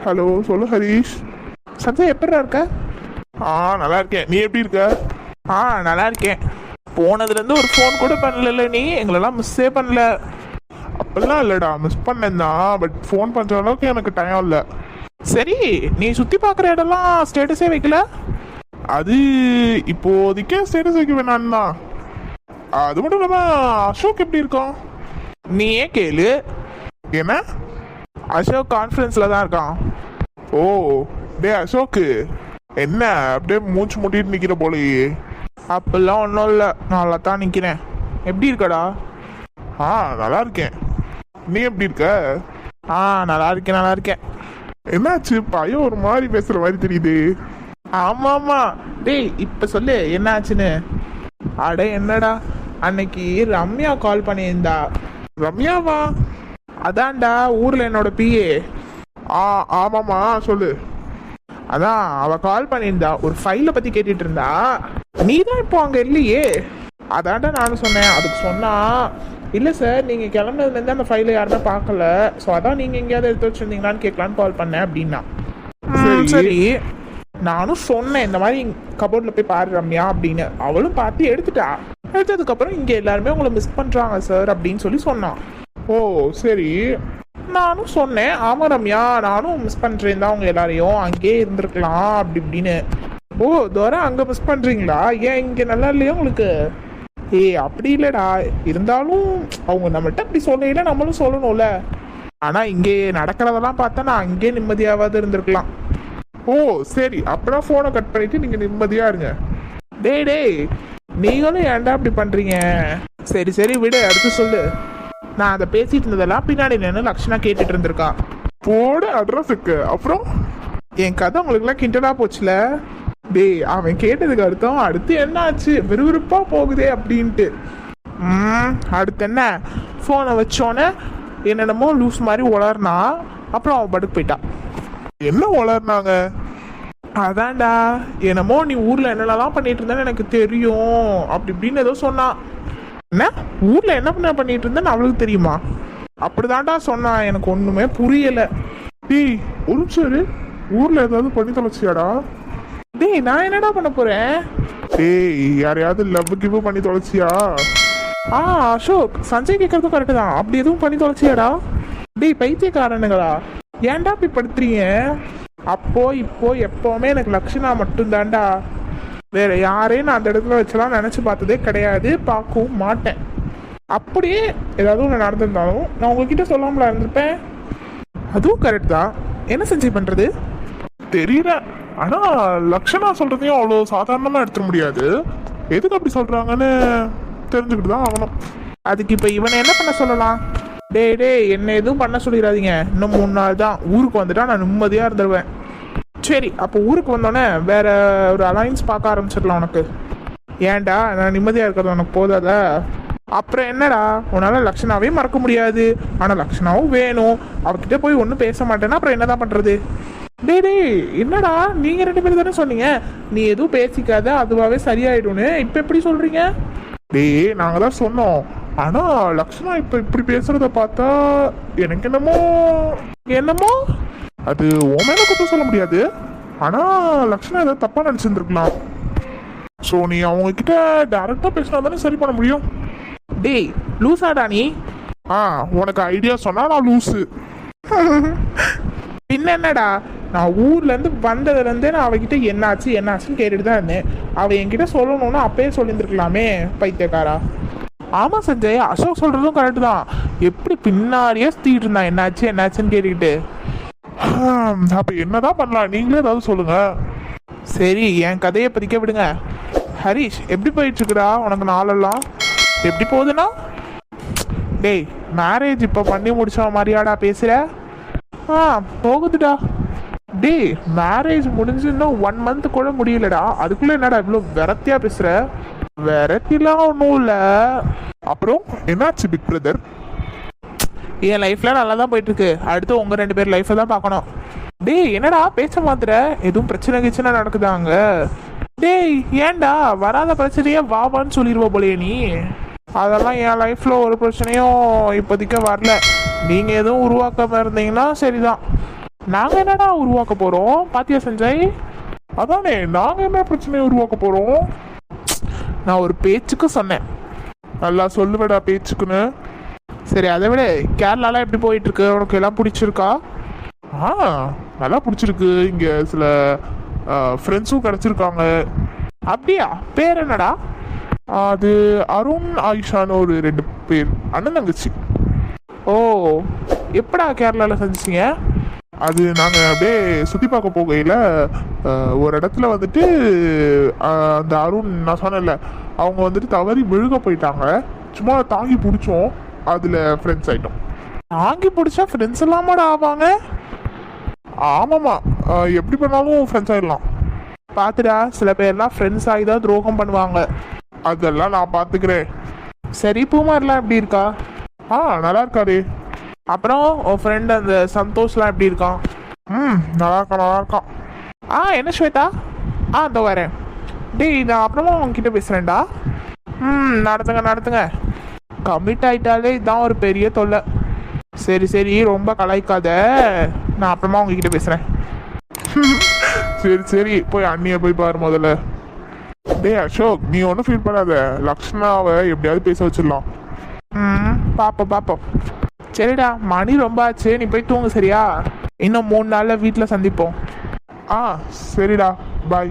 Hello, சொல்லு ஹரீஷ். சஞ்சய் எப்படிடா இருக்க? நல்லா இருக்கேன். நீ எப்படி இருக்க? நல்லா இருக்கேன். போனதுலேருந்து ஒரு ஃபோன் கூட பண்ணல, நீ எங்களெல்லாம் மிஸ்ஸே பண்ணல. அப்படிலாம் இல்லைடா, மிஸ் பண்ணேன் தான். பட் ஃபோன் பண்ணுற அளவுக்கு எனக்கு டைம் இல்லை. சரி, நீ சுற்றி பார்க்குற இடம்லாம் ஸ்டேட்டஸே வைக்கல. அது இப்போதைக்கே ஸ்டேட்டஸ் வைக்க வேணான்னு தான். அது மட்டும் இல்லாமல் அசோக் எப்படி இருக்கான்? நீயே கேளு. என்ன? அசோக் கான்ஃபரன்ஸில் தான் இருக்கான். ஓ, டே அசோக்கு, என்ன அப்படியே மூச்சு முட்டிட்டு நிற்கிற போலயே? அப்படிலாம் ஒன்றும் இல்லை, நல்லா தான் நிற்கிறேன். எப்படி இருக்கடா? நல்லா இருக்கேன். நீ எப்படி இருக்க? நல்லா இருக்கேன். என்னாச்சு, பையன் ஒரு மாதிரி பேசுகிற மாதிரி தெரியுது. ஆமாம்மா. டேய், இப்போ சொல்லு என்ன ஆச்சுன்னு. அட என்னடா, அன்னைக்கு ரம்யா கால் பண்ணியிருந்தா. ரம்யாவா? அதான்டா, ஊரில் என்னோட பிஏ. ஆமாம்மா, சொல்லு. அதான் அவ கால் பண்ணியிருந்தா, ஒரு ஃபைலை பற்றி கேட்டுட்டு இருந்தா. நீ தான் இப்போ அங்கே இல்லையே. அதான்டா நானும் சொன்னேன். அதுக்கு சொன்னா, இல்லை சார், நீங்கள் கிளம்புனதுலேருந்து அந்த ஃபைலை யாருமே பார்க்கல, ஸோ அதான் நீங்கள் எங்கேயாவது எடுத்து வச்சுருந்தீங்களான்னு கேட்கலான்னு கால் பண்ணேன் அப்படின்னா. சரி, நானும் சொன்னேன் இந்த மாதிரி கபோர்டில் போய் பாரு ரம்யா அப்படின்னு. அவளும் பார்த்து எடுத்துட்டா. எடுத்ததுக்கப்புறம் இங்கே எல்லாருமே உங்களை மிஸ் பண்ணுறாங்க சார் அப்படின்னு சொல்லி சொன்னான். ஓ சரி. நானும் சொன்னேன், ஆமாம் ரம்யா, நானும் மிஸ் பண்ணுறேன் தான் அவங்க எல்லாரையும், அங்கேயே இருந்திருக்கலாம் அப்படி இப்படின்னு. ஓ தோரா, அங்கே மிஸ் பண்ணுறீங்களா? ஏன் இங்கே நல்லா இல்லையா உங்களுக்கு? அப்படி இல்லைடா, இருந்தாலும் அவங்க நம்மள்கிட்ட அப்படி சொல்லல, நம்மளும் சொல்லணும்ல. ஆனால் இங்கே நடக்கிறதெல்லாம் பார்த்தா நான் அங்கேயே நிம்மதியாவது இருந்திருக்கலாம். ஓ சரி, அப்படின்னா ஃபோனை கட் பண்ணிட்டு நீங்கள் நிம்மதியாக இருங்க. டேய், நீங்களும் ஏன்டா அப்படி பண்ணுறீங்க? சரி சரி விடு, அடுத்து சொல்லு. நான் அதை பேசிட்டு இருந்ததெல்லாம் பின்னாடி நின்று லக்ஷனா கேட்டுட்டு இருந்திருக்கா. போட அட்ரஸுக்கு. அப்புறம் என் கதை உங்களுக்குலாம் கிண்டலா போச்சுல. டேய், அவன் கேட்டதுக்கு அர்த்தம் அடுத்து என்ன ஆச்சு, விறுவிறுப்பா போகுதே அப்படின்ட்டு. அடுத்து என்ன, ஃபோனை வச்சோன்னே என்னென்னமோ லூஸ் மாதிரி உளர்னா. அப்புறம் அவன் படுக்கு போயிட்டா. என்ன உளர்னாங்க? அதான்டா, என்னமோ நீ ஊர்ல என்னென்னலாம் பண்ணிட்டு இருந்தேன்னு எனக்கு தெரியும் அப்படி இப்படின்னு ஏதோ சொன்னான். என்ன ஊர்ல என்ன பண்ணிட்டு இருந்தேன்னு அவளுக்கு தெரியுமா? அப்படிதான்டா சொன்னான். எனக்கு ஒண்ணுமே புரியல. டேய் ஒரு சரி, ஊர்ல ஏதாவது பண்ணி தொலைச்சியாடா? டேய், நான் என்னடா பண்ண போறேன்? டேய், யாரையாவது லவ் கிவ் பண்ணி தொலைச்சியா? அசோக், சஞ்சய் கேட்கறதும் கரெக்டு தான். அப்படி எதுவும் பண்ணி தொலைச்சியாடா? டேய் பைத்தியக்காரனுங்களா, ஏன்டா இப்படி படுத்துறீங்க? அப்போ இப்போ எப்பவுமே எனக்கு லக்ஷனா மட்டும்தான்டா. வேற யாரையும் நான் அந்த இடத்துல வச்சலாம் நினைச்சு பார்த்ததே கிடையாது, பார்க்கவும் மாட்டேன். அப்படியே ஏதாவது ஒன்று நடந்திருந்தாலும் நான் உங்ககிட்ட சொல்லாமல இருந்திருப்பேன். அதுவும் கரெக்ட் தான். என்ன செஞ்சு பண்றது தெரியல. ஆனா லக்ஷனா சொல்றதையும் அவ்வளோ சாதாரணமா எடுத்துட முடியாது. எதுக்கு அப்படி சொல்றாங்கன்னு தெரிஞ்சுக்கிட்டு தான் ஆகணும். அதுக்கு இப்போ இவனை என்ன பண்ண சொல்லலாம்? டேய், என்ன எதுவும் பண்ண சொல்லிடாதீங்க. இன்னும் 3 நாள் தான், ஊருக்கு வந்துட்டா நான் நிம்மதியாக இருந்துருவேன். சரி, அப்போ ஊருக்கு வந்தோடனே வேற ஒரு அலைன்ஸ் பார்க்க ஆரம்பிச்சிடலாம் உனக்கு. ஏன்டா, நான் நிம்மதியாக இருக்கிறது உனக்கு போதாத? அப்புறம் என்னடா, உன்னால் லக்ஷனாவே மறக்க முடியாது, ஆனால் லக்ஷனாவும் வேணும். அவகிட்ட போய் ஒன்றும் பேச மாட்டேன்னா அப்புறம் என்னதான் பண்ணுறது? டேய், என்னடா, நீங்கள் 2 பேரும் தானே சொன்னீங்க நீ எதுவும் பேசிக்காத, அதுவாகவே சரியாயிடும்னு. இப்போ எப்படி சொல்கிறீங்க? டேய், நாங்கள் தான் சொன்னோம். ஆனா லக்ஷனா இப்ப இப்படி பேசுறத பார்த்தா எனக்கு என்னமோ அது உன் மேல குத்தம் சொல்ல முடியாது. ஆனா லக்ஷனா ஏதாவது தப்பா நினைச்சிருந்துருக்கலாம். ஸோ நீ அவங்க கிட்ட டைரக்டா பேசினா தானே சரி பண்ண முடியும். டேய் லூசாடா நீ? உனக்கு ஐடியா சொன்னா நான் லூஸு. பின்ன என்னடா, நான் ஊர்ல இருந்து வந்ததுலேருந்தே நான் அவகிட்ட என்னாச்சுன்னு கேட்டுட்டு தான் இருந்தேன். அவ என்கிட்ட சொல்லணும்னா அப்பயே சொல்லியிருந்துருக்கலாமே, பைத்தியக்காரா. ஆமா சஞ்சய், அசோக் சொல்றதும் கரெக்டு தான். எப்படி பின்னாடியே சுத்திட்டு இருந்தான் என்னாச்சுன்னு கேட்டுக்கிட்டு. அப்ப என்னதான் பண்ணலாம், நீங்களே ஏதாவது சொல்லுங்க. சரி, என் கதையை பதிக்க விடுங்க. ஹரிஷ், எப்படி போயிட்டு இருக்குடா உனக்கு நாளெல்லாம்? எப்படி போகுதுன்னா? டேய், மேரேஜ் இப்போ பண்ணி முடிச்ச மாதிரியாடா பேசுற? போகுதுடா. டேய், மேரேஜ் முடிஞ்சு இன்னும் 1 மந்த் கூட முடியலடா, அதுக்குள்ள என்னடா இவ்வளோ வெரத்தியா பேசுற? வெரத்திலாம் ஒன்றும் இல்லை. அப்புறம் என்னாச்சு பிக் பிரதர்? என் லைஃப்ல நல்லா தான் போயிட்டு இருக்கு. அடுத்து உங்க 2 பேர் லைஃப்பை தான் பார்க்கணும். டேய், என்னடா பேச்ச மாத்திர? எதுவும் பிரச்சனை நடக்குதாங்க? டேய், ஏன்டா வராத பிரச்சனையே வாவான்னு சொல்லிடுவ போலயே நீ. அதெல்லாம் என் லைஃப்ல ஒரு பிரச்சனையும் இப்போதைக்கு வரல. நீங்க எதுவும் உருவாக்காம இருந்தீங்கன்னா சரிதான். நாங்கள் என்னடா உருவாக்க போகிறோம் பாத்தியா சஞ்சய்? அதானே நாங்க என்ன பிரச்சனையை உருவாக்க போறோம்? நான் ஒரு பேச்சுக்கு சொன்னேன். நல்லா சொல்லுவேடா பேச்சுக்குன்னு. சரி, அதை விட கேரளாலாம் எப்படி போயிட்டு இருக்கு? உனக்கு எல்லாம் பிடிச்சிருக்கா? ஆ நல்லா பிடிச்சிருக்கு. இங்க சில ஃப்ரெண்ட்ஸும் கிடைச்சிருக்காங்க. அப்படியா? பேர் என்னடா? அது அருண் ஆயிஷான்னு ஒரு 2 பேர் அண்ணன் தங்கச்சி. ஓ, எப்படா கேரளாவில் சந்திச்சிங்க? அது நாங்கள் அப்படியே சுற்றி பார்க்க போகையில் ஒரு இடத்துல வந்துட்டு அந்த அருண் நான் சொன்னேன்ல, அவங்க வந்துட்டு தவறி விழுக போயிட்டாங்க. சும்மா தாங்கி பிடிச்சோம், அதில் ஃப்ரெண்ட்ஸ் ஆகிட்டோம். தாங்கி பிடிச்சா ஃப்ரெண்ட்ஸ் இல்லாமடா ஆவாங்க? ஆமாம்மா, எப்படி பண்ணாலும் ஃப்ரெண்ட்ஸ் ஆகிடலாம். பார்த்துடா, சில பேர்லாம் ஃப்ரெண்ட்ஸ் ஆகி தான் துரோகம் பண்ணுவாங்க. அதெல்லாம் நான் பார்த்துக்கிறேன். சரி, பூமாரிலாம் எப்படி இருக்கா? நல்லா இருக்காரு. அப்புறம் உன் ஃப்ரெண்ட் அந்த சந்தோஷ்லாம் எப்படி இருக்கான்? நல்லா இருக்கான் நல்லா இருக்கான். என்ன ஸ்வேதா? இதோ வரேன். டேய், நான் அப்புறமா உங்ககிட்ட பேசுகிறேன்டா. நடத்துங்க நடத்துங்க. கமிட் ஆகிட்டாலே இதுதான் ஒரு பெரிய தொல்லை. சரி சரி, ரொம்ப கலாய்க்காத, நான் அப்புறமா உங்ககிட்ட பேசுகிறேன். சரி சரி, போய் அண்ணியை போய் பாரு முதல்ல. டேய் அசோக், நீ ஒன்றும் ஃபீல் பண்ணாத, லக்ஷ்மணாவை எப்படியாவது பேச வச்சிடலாம். பார்ப்போம் பார்ப்போம். சரிடா, மணி ரொம்ப ஆச்சு, நீ போய் தூங்கு சரியா? இன்னும் 3 நாளில் வீட்டில் சந்திப்போம். சரிடா, பாய்.